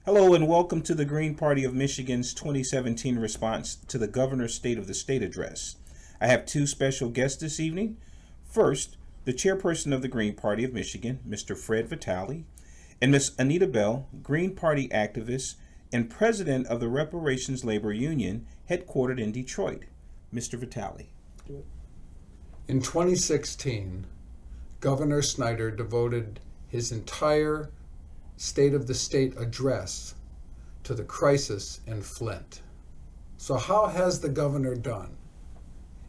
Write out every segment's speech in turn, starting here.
Hello and welcome to the Green Party of Michigan's 2017 response to the Governor's State of the State address. I have two special guests this evening. First, the chairperson of the Green Party of Michigan, Mr. Fred Vitale, and Ms. Anita Bell, Green Party activist and president of the Reparations Labor Union, headquartered in Detroit. Mr. Vitale. In 2016, Governor Snyder devoted his entire State of the State address to the crisis in Flint. So how has the governor done?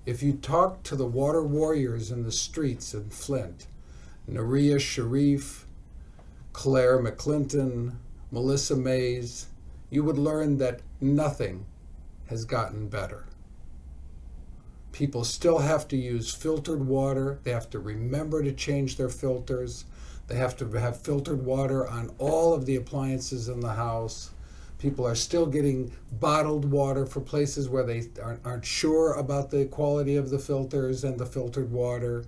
If you talk to the water warriors in the streets in Flint, Naria Sharif, Claire McClinton, Melissa Mays, you would learn that nothing has gotten better. People still have to use filtered water. They have to remember to change their filters. They have to have filtered water on all of the appliances in the house. People are still getting bottled water for places where they aren't sure about the quality of the filters and the filtered water.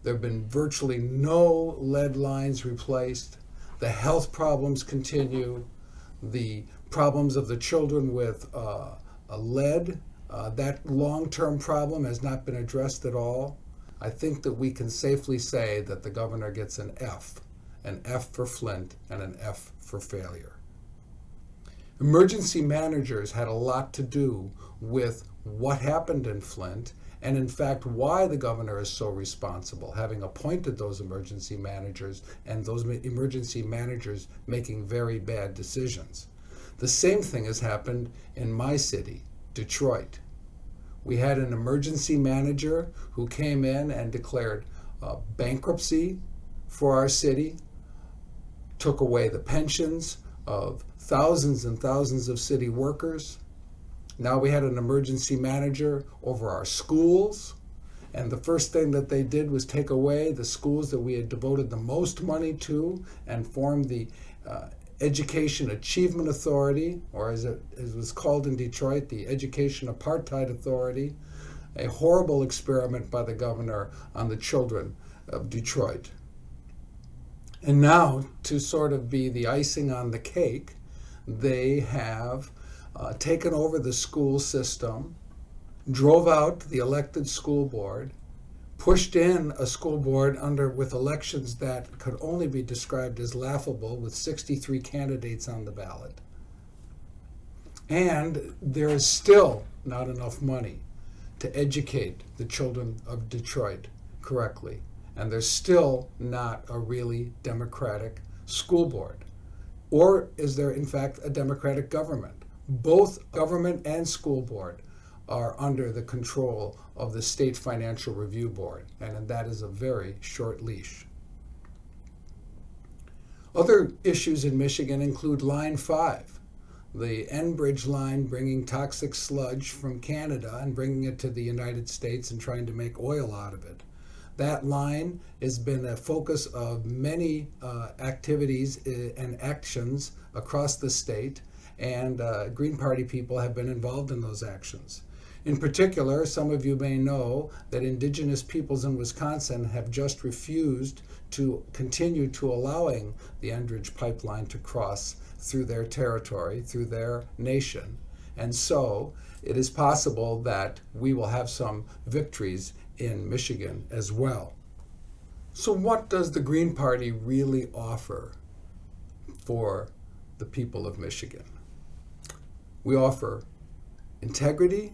There have been virtually no lead lines replaced. The health problems continue. The problems of the children with lead, that long-term problem has not been addressed at all. I think that we can safely say that the governor gets an F for Flint and an F for failure. Emergency managers had a lot to do with what happened in Flint and in fact why the governor is so responsible, having appointed those emergency managers and those emergency managers making very bad decisions. The same thing has happened in my city, Detroit. We had an emergency manager who came in and declared bankruptcy for our city, took away the pensions of thousands and thousands of city workers. Now we had an emergency manager over our schools, and the first thing that they did was take away the schools that we had devoted the most money to and form the Education Achievement Authority, or as it was called in Detroit, the Education Apartheid Authority, a horrible experiment by the governor on the children of Detroit. And now, to sort of be the icing on the cake, they have taken over the school system, drove out the elected school board, pushed in a school board with elections that could only be described as laughable, with 63 candidates on the ballot. And there is still not enough money to educate the children of Detroit correctly. And there's still not a really democratic school board. Or is there, in fact, a democratic government? Both government and school board are under the control of the State Financial Review Board, and that is a very short leash. Other issues in Michigan include Line 5, the Enbridge line bringing toxic sludge from Canada and bringing it to the United States and trying to make oil out of it. That line has been a focus of many activities and actions across the state, and Green Party people have been involved in those actions. In particular, some of you may know that indigenous peoples in Wisconsin have just refused to continue to allowing the Enbridge pipeline to cross through their territory, through their nation. And so it is possible that we will have some victories in Michigan as well. So what does the Green Party really offer for the people of Michigan? We offer integrity,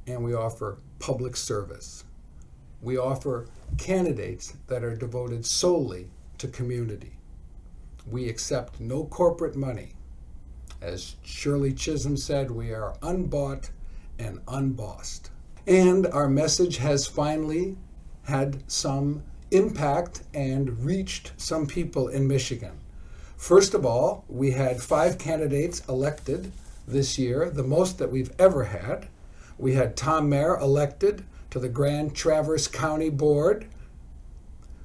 and we offer public service. We offer candidates that are devoted solely to community. We accept no corporate money. As Shirley Chisholm said, we are unbought and unbossed. And our message has finally had some impact and reached some people in Michigan. First of all, we had 5 candidates elected this year, the most that we've ever had. We had Tom Mayer elected to the Grand Traverse County Board.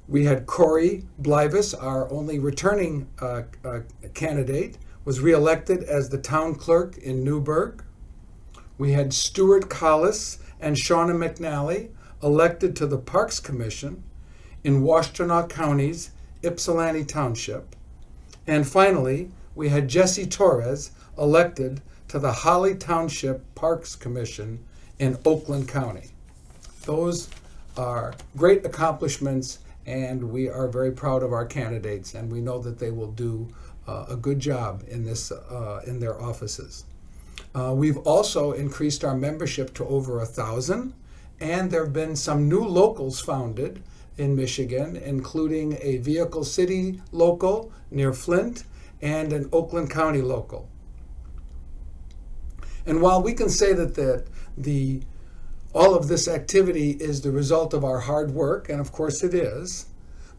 We had Corey Blivis, our only returning candidate, was reelected as the town clerk in Newburgh. We had Stuart Collis and Shauna McNally elected to the Parks Commission in Washtenaw County's Ypsilanti Township. And finally, we had Jesse Torres elected to the Holly Township Parks Commission in Oakland County. Those are great accomplishments, and we are very proud of our candidates, and we know that they will do a good job in their offices. We've also increased our membership to over 1,000, and there have been some new locals founded in Michigan, including a Vehicle City local near Flint and an Oakland County local. And while we can say that all of this activity is the result of our hard work, and of course it is,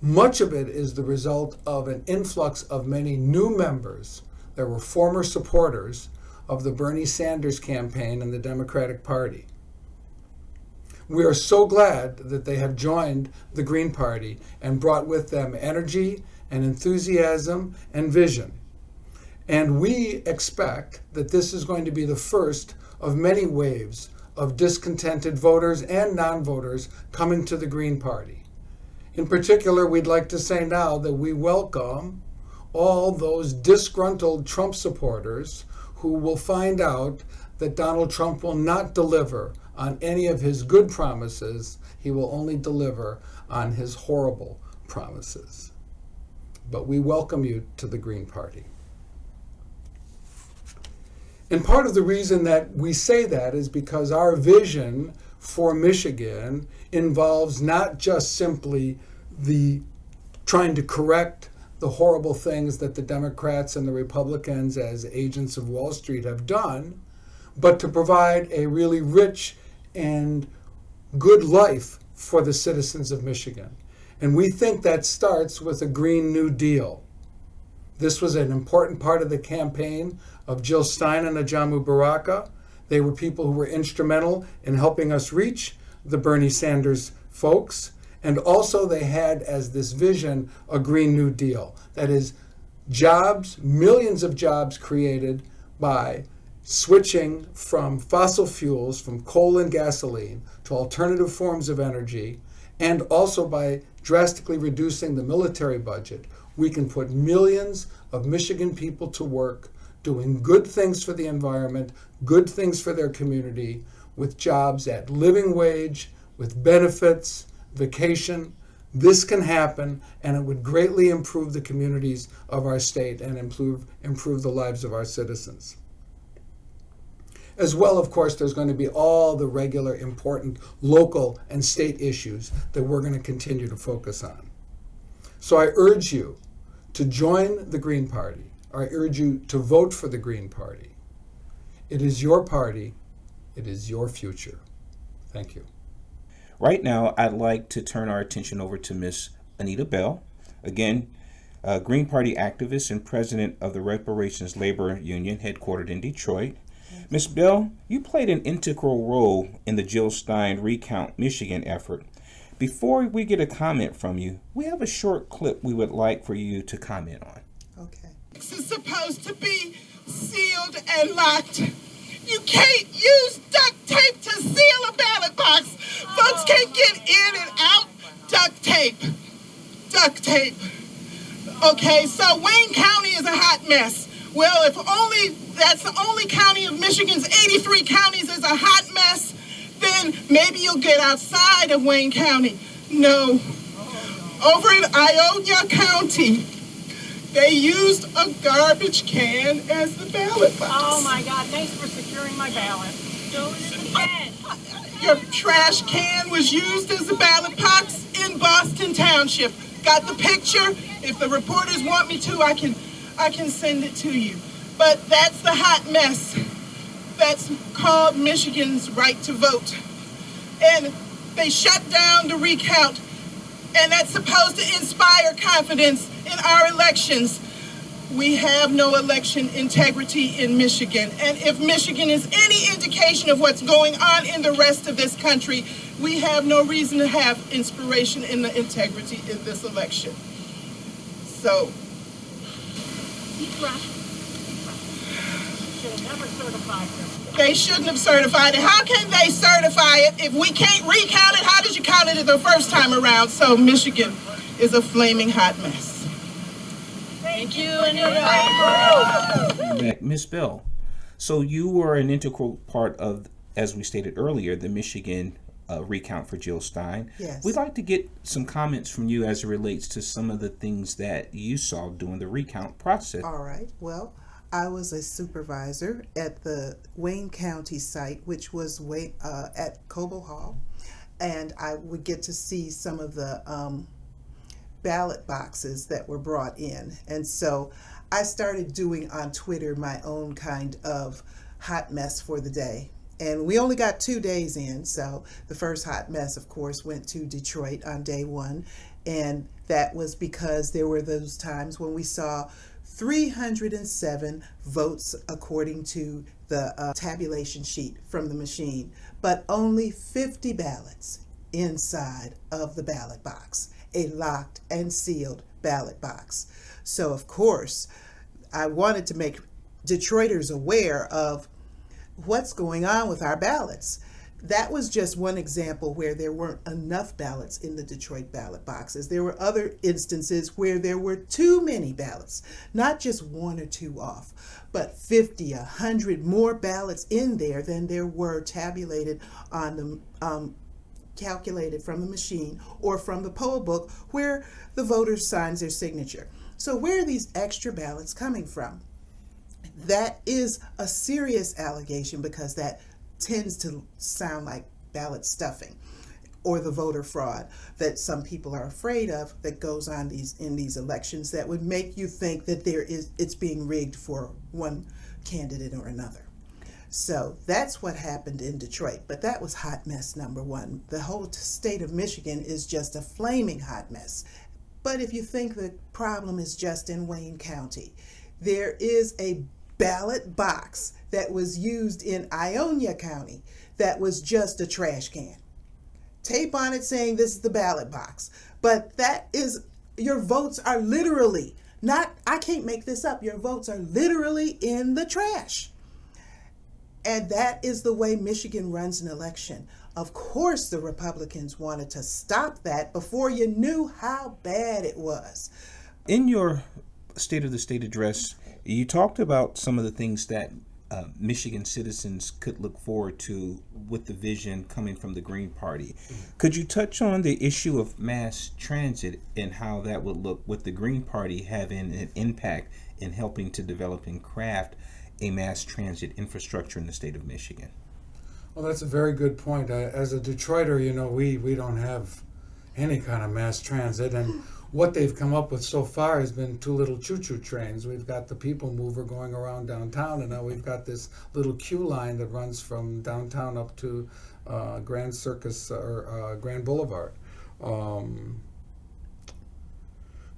much of it is the result of an influx of many new members that were former supporters of the Bernie Sanders campaign and the Democratic Party. We are so glad that they have joined the Green Party and brought with them energy and enthusiasm and vision. And we expect that this is going to be the first of many waves of discontented voters and non-voters coming to the Green Party. In particular, we'd like to say now that we welcome all those disgruntled Trump supporters who will find out that Donald Trump will not deliver on any of his good promises. He will only deliver on his horrible promises. But we welcome you to the Green Party. And part of the reason that we say that is because our vision for Michigan involves not just simply the trying to correct the horrible things that the Democrats and the Republicans as agents of Wall Street have done, but to provide a really rich and good life for the citizens of Michigan. And we think that starts with a Green New Deal. This was an important part of the campaign of Jill Stein and Ajamu Baraka. They were people who were instrumental in helping us reach the Bernie Sanders folks. And also they had as this vision a Green New Deal. That is, jobs, millions of jobs created by switching from fossil fuels, from coal and gasoline, to alternative forms of energy, and also by drastically reducing the military budget. We can put millions of Michigan people to work doing good things for the environment, good things for their community, with jobs at living wage, with benefits, vacation. This can happen, and it would greatly improve the communities of our state and improve the lives of our citizens. As well, of course, there's going to be all the regular important local and state issues that we're going to continue to focus on. So I urge you to join the Green Party. I urge you to vote for the Green Party. It is your party. It is your future. Thank you. Right now, I'd like to turn our attention over to Miss Anita Bell. Again, a Green Party activist and president of the Reparations Labor Union headquartered in Detroit. Ms. Bell, you played an integral role in the Jill Stein Recount Michigan effort. Before we get a comment from you, we have a short clip we would like for you to comment on. Okay. This is supposed to be sealed and locked. You can't use duct tape to seal a ballot box. Folks can't get in and out. Duct tape. Duct tape. Okay, so Wayne County is a hot mess. Well, if only that's the only county of Michigan's 83 counties is a hot mess, then maybe you'll get outside of Wayne County. No. Over in Ionia County, they used a garbage can as the ballot box. Oh my God, thanks for securing my ballot. Go to the bed. Your trash can was used as a ballot box in Boston Township. Got the picture? If the reporters want me to, I can send it to you. But that's the hot mess. That's called Michigan's right to vote. And they shut down the recount. And that's supposed to inspire confidence in our elections. We have no election integrity in Michigan. And if Michigan is any indication of what's going on in the rest of this country, we have no reason to have inspiration in the integrity in this election. So, they shouldn't have certified it. How can they certify it if we can't recount it? How did you count it the first time around? So Michigan is a flaming hot mess. Thank you and your neighbors. Miss Bell, so you were an integral part of, as we stated earlier, the Michigan recount for Jill Stein. Yes. We'd like to get some comments from you as it relates to some of the things that you saw during the recount process. All right. Well, I was a supervisor at the Wayne County site, which was at Cobo Hall, and I would get to see some of the ballot boxes that were brought in. And so I started doing on Twitter my own kind of hot mess for the day. And we only got 2 days in, so the first hot mess, of course, went to Detroit on day one. And that was because there were those times when we saw 307 votes according to the tabulation sheet from the machine, but only 50 ballots inside of the ballot box, a locked and sealed ballot box. So, of course, I wanted to make Detroiters aware of what's going on with our ballots. That was just one example where there weren't enough ballots in the Detroit ballot boxes. There were other instances where there were too many ballots, not just 1 or 2 off, but 50, 100 more ballots in there than there were tabulated on the calculated from the machine or from the poll book where the voter signs their signature. So where are these extra ballots coming from? That is a serious allegation because that tends to sound like ballot stuffing or the voter fraud that some people are afraid of that goes on in these elections that would make you think that it's being rigged for one candidate or another. So that's what happened in Detroit, but that was hot mess number one. The whole state of Michigan is just a flaming hot mess. But if you think the problem is just in Wayne County, there is a ballot box that was used in Ionia County that was just a trash can. Tape on it saying this is the ballot box. But that is, your votes are literally, I can't make this up, your votes are literally in the trash. And that is the way Michigan runs an election. Of course the Republicans wanted to stop that before you knew how bad it was. In your State of the State address, you talked about some of the things that Michigan citizens could look forward to with the vision coming from the Green Party. Could you touch on the issue of mass transit and how that would look with the Green Party having an impact in helping to develop and craft a mass transit infrastructure in the state of Michigan? Well, that's a very good point. As a Detroiter, we don't have any kind of mass transit, and what they've come up with so far has been 2 little choo-choo trains. We've got the People Mover going around downtown, and now we've got this little Q line that runs from downtown up to Grand Circus or Grand Boulevard.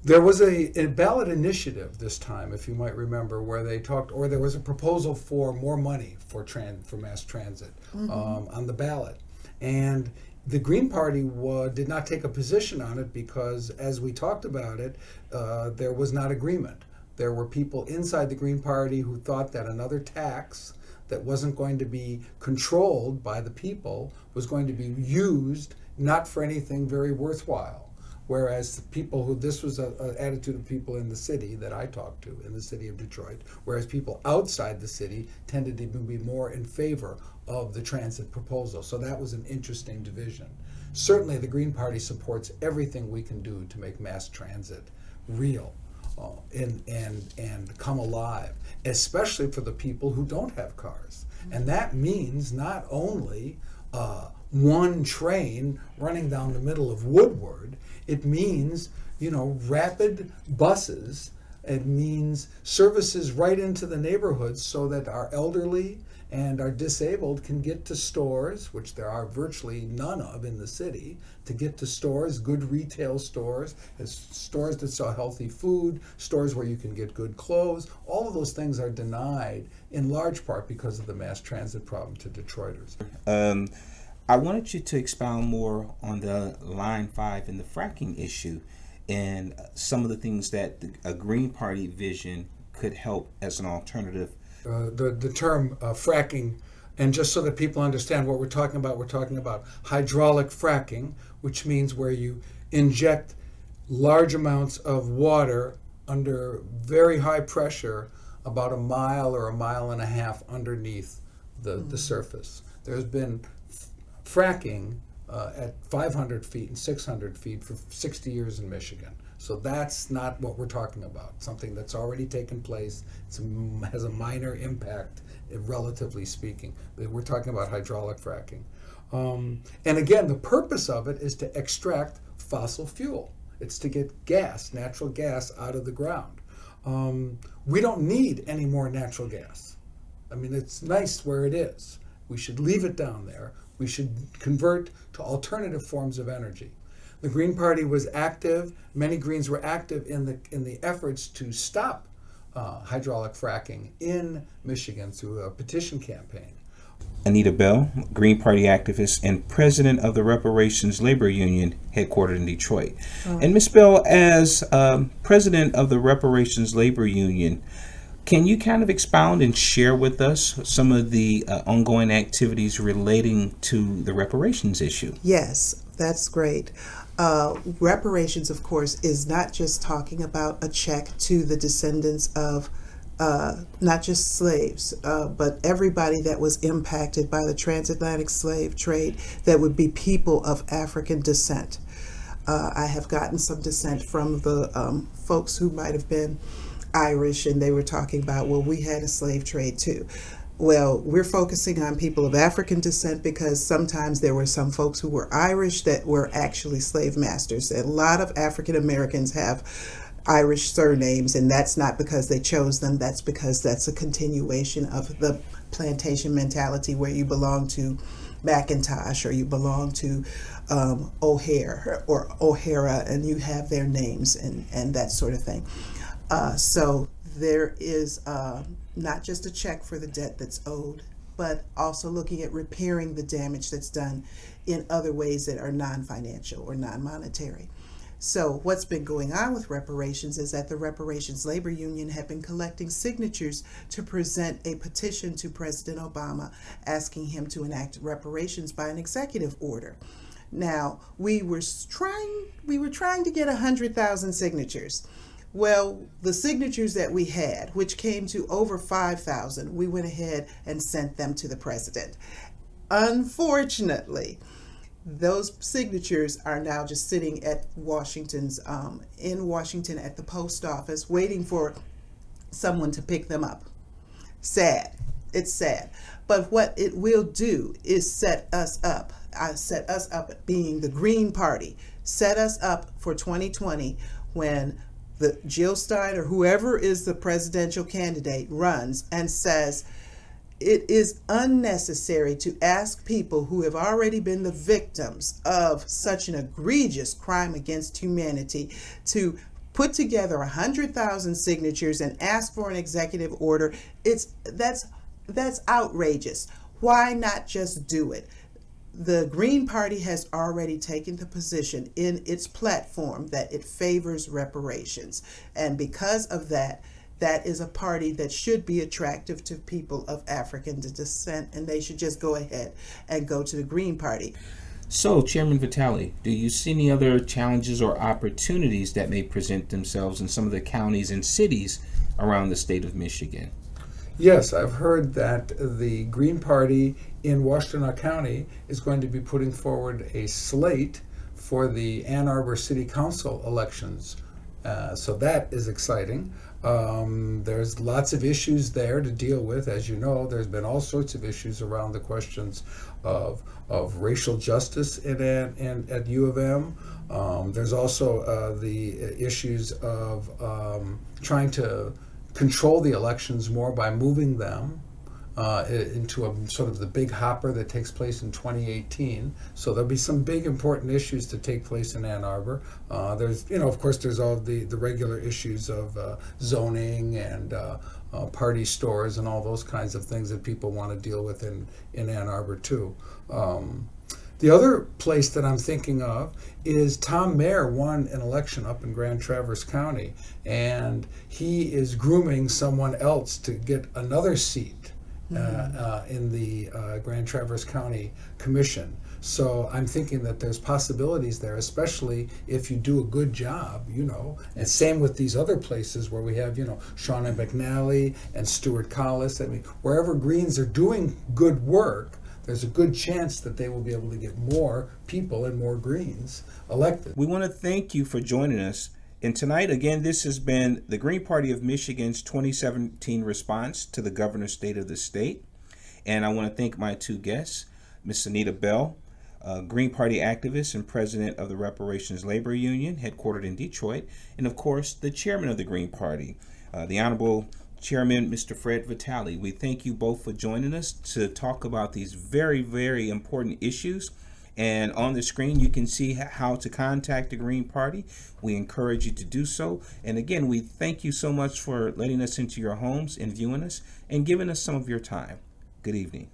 There was a ballot initiative this time, if you might remember, where they talked, or there was a proposal for more money for mass transit on the ballot. And the Green Party did not take a position on it because, as we talked about it, there was not agreement. There were people inside the Green Party who thought that another tax that wasn't going to be controlled by the people was going to be used not for anything very worthwhile. Whereas the people this was an attitude of people in the city that I talked to, in the city of Detroit, whereas people outside the city tended to be more in favor of the transit proposal. So that was an interesting division. Certainly the Green Party supports everything we can do to make mass transit real and come alive, especially for the people who don't have cars. And that means not only one train running down the middle of Woodward. It means, rapid buses. It means services right into the neighborhoods so that our elderly and our disabled can get to stores, which there are virtually none of in the city, to get to stores, good retail stores, stores that sell healthy food, stores where you can get good clothes. All of those things are denied in large part because of the mass transit problem to Detroiters. I wanted you to expound more on the Line 5 and the fracking issue and some of the things that a Green Party vision could help as an alternative. The term fracking, and just so that people understand what we're talking about hydraulic fracking, which means where you inject large amounts of water under very high pressure about a mile or a mile and a half underneath the surface. There's been fracking at 500 feet and 600 feet for 60 years in Michigan. So that's not what we're talking about. Something that's already taken place. It has a minor impact, relatively speaking. We're talking about hydraulic fracking. And again, the purpose of it is to extract fossil fuel. It's to get gas, natural gas, out of the ground. We don't need any more natural gas. I mean, it's nice where it is. We should leave it down there. We should convert to alternative forms of energy. The Green Party was active. Many Greens were active in the efforts to stop hydraulic fracking in Michigan through a petition campaign. Anita Bell, Green Party activist and president of the Reparations labor union headquartered in Detroit. And Ms. Bell, as president of the Reparations labor union, can you kind of expound and share with us some of the ongoing activities relating to the reparations issue? Yes, that's great. Reparations, of course, is not just talking about a check to the descendants of not just slaves, but everybody that was impacted by the transatlantic slave trade that would be people of African descent. I have gotten some dissent from the folks who might have been Irish, and they were talking about, well, we had a slave trade too. Well, we're focusing on people of African descent because sometimes there were some folks who were Irish that were actually slave masters. A lot of African Americans have Irish surnames, and that's not because they chose them. That's because that's a continuation of the plantation mentality where you belong to McIntosh or you belong to O'Hare or O'Hara, and you have their names and that sort of thing. So there is not just a check for the debt that's owed, but also looking at repairing the damage that's done in other ways that are non-financial or non-monetary. So what's been going on with reparations is that the Reparations Labor Union have been collecting signatures to present a petition to President Obama asking him to enact reparations by an executive order. Now, we were trying to get 100,000 signatures. Well, the signatures that we had, which came to over 5,000, we went ahead and sent them to the president. Unfortunately, those signatures are now just sitting at in Washington at the post office, waiting for someone to pick them up. Sad. It's sad. But what it will do is set us up being the Green Party, set us up for 2020 when the Jill Stein or whoever is the presidential candidate runs and says it is unnecessary to ask people who have already been the victims of such an egregious crime against humanity to put together 100,000 signatures and ask for an executive order. That's outrageous. Why not just do it? The Green Party has already taken the position in its platform that it favors reparations. And because of that, that is a party that should be attractive to people of African descent, and they should just go ahead and go to the Green Party. So, Chairman Vitale, do you see any other challenges or opportunities that may present themselves in some of the counties and cities around the state of Michigan? Yes, I've heard that the Green Party in Washtenaw County is going to be putting forward a slate for the Ann Arbor City Council elections. So that is exciting. There's lots of issues there to deal with. As you know, there's been all sorts of issues around the questions of racial justice at U of M. There's also the issues of trying to control the elections more by moving them into a sort of the big hopper that takes place in 2018. So there'll be some big important issues to take place in Ann Arbor. There's, of course, there's all the regular issues of zoning and party stores and all those kinds of things that people want to deal with in Ann Arbor too. The other place that I'm thinking of is Tom Mayer won an election up in Grand Traverse County, and he is grooming someone else to get another seat in the Grand Traverse County Commission. So I'm thinking that there's possibilities there, especially if you do a good job, and same with these other places where we have, Shauna McNally and Stuart Collis. I mean, wherever Greens are doing good work, there's a good chance that they will be able to get more people and more Greens elected. We want to thank you for joining us. And tonight, again, this has been the Green Party of Michigan's 2017 response to the governor's state of the state. And I want to thank my two guests, Ms. Anita Bell, Green Party activist and president of the Reparations Labor Union, headquartered in Detroit, and of course, the chairman of the Green Party, the Honorable Chairman, Mr. Fred Vitale. We thank you both for joining us to talk about these very, very important issues. And on the screen, you can see how to contact the Green Party. We encourage you to do so. And again, we thank you so much for letting us into your homes and viewing us and giving us some of your time. Good evening.